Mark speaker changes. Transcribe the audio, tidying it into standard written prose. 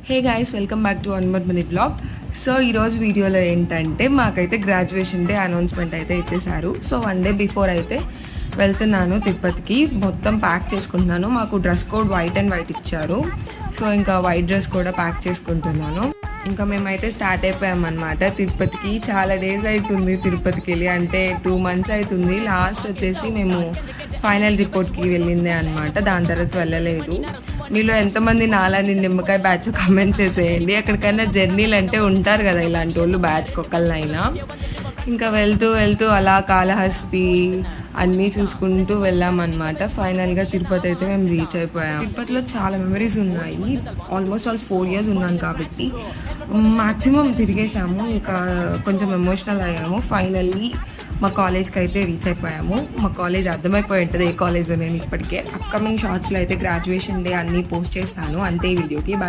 Speaker 1: Hey guys, welcome back to అన్మర్ mini blog. So ఈరోజు వీడియోలో ఏంటంటే మాకైతే గ్రాడ్యుయేషన్ డే అనౌన్స్మెంట్ అయితే ఇచ్చేసారు. సో 1 డే బిఫోర్ అయితే వెళ్తున్నాను తిరుపతికి. మొత్తం ప్యాక్ చేసుకుంటున్నాను. మాకు dress code white and white ఇచ్చారు. సో ఇంకా వైట్ డ్రెస్ కూడా ప్యాక్ చేసుకుంటున్నాను. ఇంకా మేమైతే స్టార్ట్ అయిపోయామన్నమాట తిరుపతికి. చాలా డేస్ అవుతుంది తిరుపతికి వెళ్ళి, అంటే 2 months అవుతుంది. లాస్ట్ వచ్చేసి మేము ఫైనల్ రిపోర్ట్కి వెళ్ళిందే అనమాట. దాని తర్వాత వెళ్ళలేదు. మీలో ఎంతమంది నాలాని నిమ్మకాయ బ్యాచ్ కామెంట్స్ చేసేయండి. ఎక్కడికైనా జర్నీలు అంటే ఉంటారు కదా ఇలాంటి వాళ్ళు, బ్యాచ్కి ఒకళ్ళనైనా. ఇంకా వెళ్తూ వెళ్తూ అలా కాళహస్తి అన్నీ చూసుకుంటూ వెళ్ళామన్నమాట. ఫైనల్గా తిరుపతి అయితే మేము రీచ్ అయిపోయాం. తిరుపతిలో చాలా మెమరీస్ ఉన్నాయి. ఆల్మోస్ట్ 4 years ఉన్నాను కాబట్టి మ్యాక్సిమం తిరిగేసాము. ఇంకా కొంచెం ఎమోషనల్ అయ్యాము. ఫైనల్లీ మా కాలేజ్కి అయితే రీచ్ అయిపోయాము. మా కాలేజ్ అర్థమైపోయి ఉంటుంది ఏ కాలేజ్ నేను ఇప్పటికే. అప్కమింగ్ షార్ట్స్లో అయితే గ్రాడ్యుయేషన్ డే అన్నీ పోస్ట్ చేస్తాను. అంతే ఈ వీడియోకి. బాయ్.